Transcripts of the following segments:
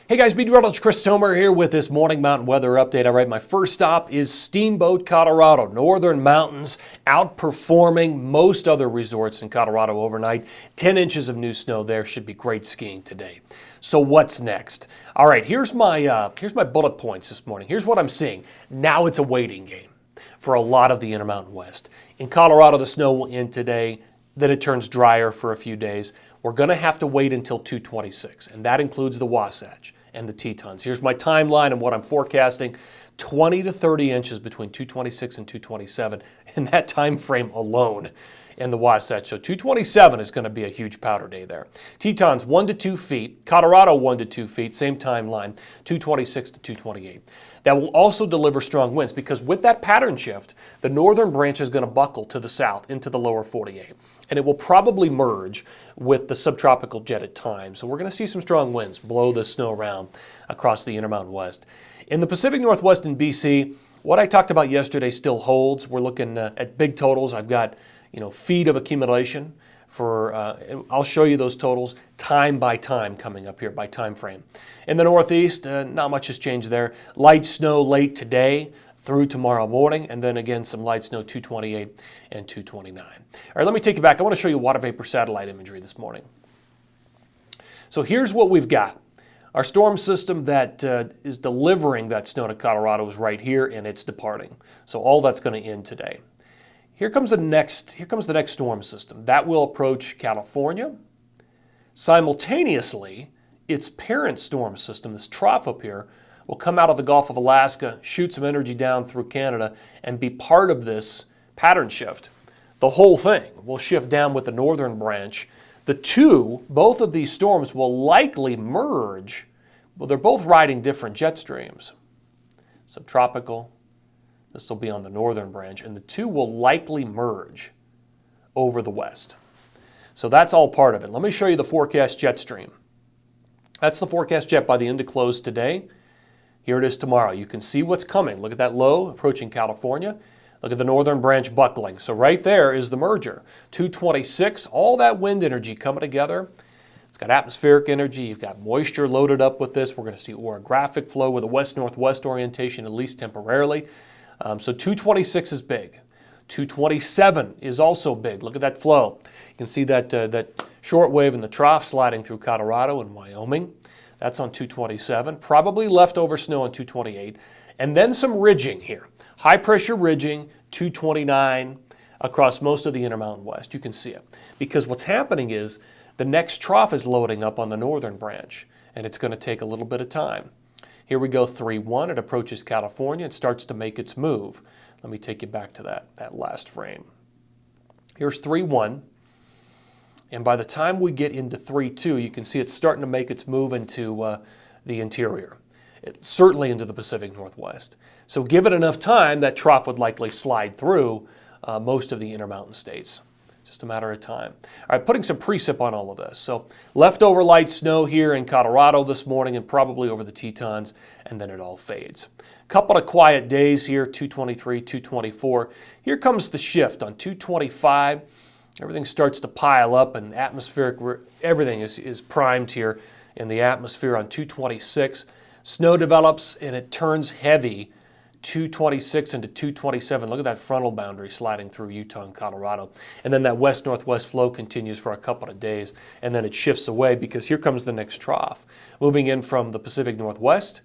Hey guys, Meteorologist Chris Tomer here with this morning mountain weather update. All right, my first stop is Steamboat, Colorado. Northern mountains outperforming most other resorts in Colorado overnight. 10 inches of new snow there. Should be great skiing today. So what's next? All right, here's my bullet points this morning. Here's what I'm seeing. Now it's a waiting game for a lot of the Intermountain West. In Colorado, the snow will end today. Then it turns drier for a few days. We're going to have to wait until 226, and that includes the Wasatch and the Tetons. Here's my timeline and what I'm forecasting. 20 to 30 inches between 226 and 227 in that time frame alone in the Wasatch. So 227 is going to be a huge powder day there. Tetons 1 to 2 feet. Colorado 1 to 2 feet. Same timeline, 226 to 228. That will also deliver strong winds because with that pattern shift, the northern branch is going to buckle to the south into the lower 48. And it will probably merge with the subtropical jet at times. So we're going to see some strong winds blow the snow around across the Intermountain West. In the Pacific Northwest in BC, what I talked about yesterday still holds. We're looking at big totals. I've got feet of accumulation for, I'll show you those totals time by time coming up here by time frame. In the Northeast, not much has changed there. Light snow late today through tomorrow morning, and then again some light snow 228 and 229. All right, let me take you back. I want to show you water vapor satellite imagery this morning. So here's what we've got. Our storm system that is delivering that snow to Colorado is right here, and it's departing. So all that's going to end today. Here comes the next storm system. That will approach California. Simultaneously, its parent storm system, this trough up here, will come out of the Gulf of Alaska, shoot some energy down through Canada, and be part of this pattern shift. The whole thing will shift down with the northern branch. Both of these storms will likely merge. Well, they're both riding different jet streams. Subtropical. This will be on the northern branch, and the two will likely merge over the west. So that's all part of it. Let me show you the forecast jet stream. That's the forecast jet by the end of close today. Here it is tomorrow. You can see what's coming. Look at that low approaching California. Look at the northern branch buckling. So right there is the merger. 226, all that wind energy coming together. It's got atmospheric energy. You've got moisture loaded up with this. We're going to see orographic flow with a west-northwest orientation, at least temporarily. So 226 is big. 227 is also big. Look at that flow. You can see that short wave in the trough sliding through Colorado and Wyoming. That's on 227. Probably leftover snow on 228. And then some ridging here. High pressure ridging, 229 across most of the Intermountain West. You can see it. Because what's happening is the next trough is loading up on the northern branch. And it's going to take a little bit of time. Here we go, 3-1. It approaches California. It starts to make its move. Let me take you back to that last frame. Here's 3-1. And by the time we get into 3-2, you can see it's starting to make its move into the interior, certainly into the Pacific Northwest. So give it enough time, that trough would likely slide through most of the Intermountain states. Just a matter of time. All right, putting some precip on all of this. So leftover light snow here in Colorado this morning and probably over the Tetons, and then it all fades. Couple of quiet days here, 223, 224. Here comes the shift on 225. Everything starts to pile up and everything is primed here in the atmosphere on 226. Snow develops and it turns heavy 226 into 227. Look at that frontal boundary sliding through Utah and Colorado. And then that west-northwest flow continues for a couple of days and then it shifts away because here comes the next trough. Moving in from the Pacific Northwest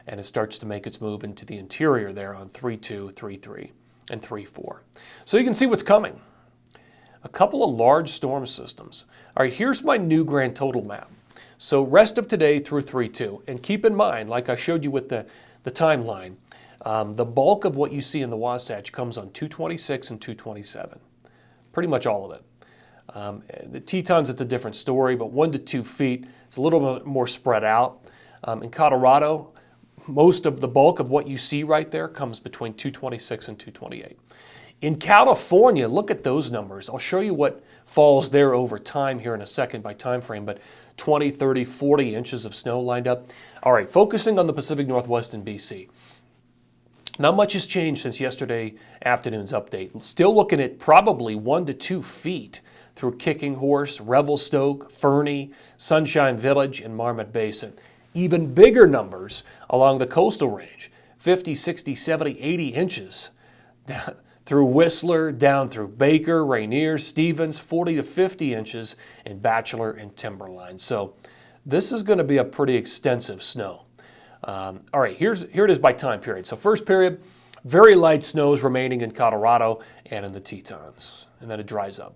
and it starts to make its move into the interior there on 3-2, 3-3, and 3-4. So you can see what's coming. A couple of large storm systems. All right, here's my new grand total map. So rest of today through 3-2. And keep in mind, like I showed you with the timeline, the bulk of what you see in the Wasatch comes on 226 and 227. Pretty much all of it. The Tetons, it's a different story, but 1 to 2 feet, it's a little bit more spread out. In Colorado, most of the bulk of what you see right there comes between 226 and 228. In California, look at those numbers. I'll show you what falls there over time here in a second by time frame, but 20, 30, 40 inches of snow lined up. All right, focusing on the Pacific Northwest and BC. Not much has changed since yesterday afternoon's update. Still looking at probably 1 to 2 feet through Kicking Horse, Revelstoke, Fernie, Sunshine Village, and Marmot Basin. Even bigger numbers along the coastal range, 50, 60, 70, 80 inches. Through Whistler, down through Baker, Rainier, Stevens, 40 to 50 inches in Bachelor and Timberline. So this is going to be a pretty extensive snow. All right, here it is by time period. So first period, very light snows remaining in Colorado and in the Tetons, and then it dries up.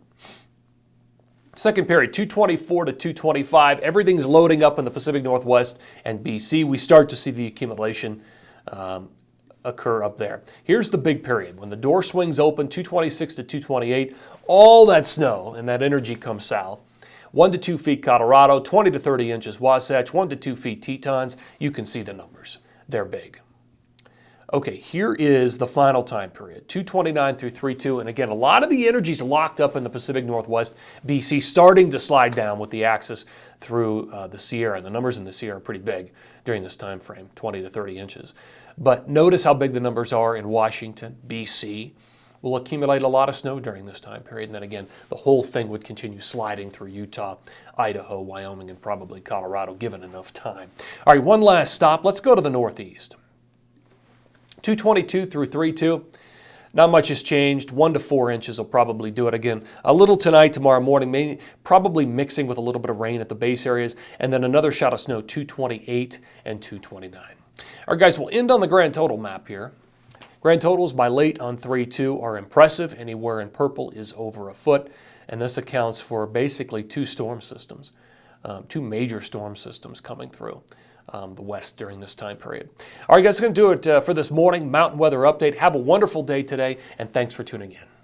Second period, 224 to 225, everything's loading up in the Pacific Northwest and BC. We start to see the accumulation occur up there. Here's the big period. When the door swings open, 226 to 228, all that snow and that energy comes south. 1 to 2 feet Colorado, 20 to 30 inches Wasatch, 1 to 2 feet Tetons. You can see the numbers. They're big. Okay, here is the final time period, 229 through 32. And again, a lot of the energy is locked up in the Pacific Northwest, BC, starting to slide down with the axis through the Sierra. And the numbers in the Sierra are pretty big during this time frame, 20 to 30 inches. But notice how big the numbers are in Washington, BC. Will accumulate a lot of snow during this time period. And then again, the whole thing would continue sliding through Utah, Idaho, Wyoming, and probably Colorado, given enough time. All right, one last stop. Let's go to the Northeast. 222 through 32. Not much has changed. 1 to 4 inches will probably do it again. A little tonight, tomorrow morning, probably mixing with a little bit of rain at the base areas. And then another shot of snow, 228 and 229. All right, guys, we'll end on the grand total map here. Grand totals by late on 3-2 are impressive. Anywhere in purple is over a foot. And this accounts for basically two storm systems, two major storm systems coming through the west during this time period. All right, guys, that's going to do it for this morning Mountain Weather Update. Have a wonderful day today, and thanks for tuning in.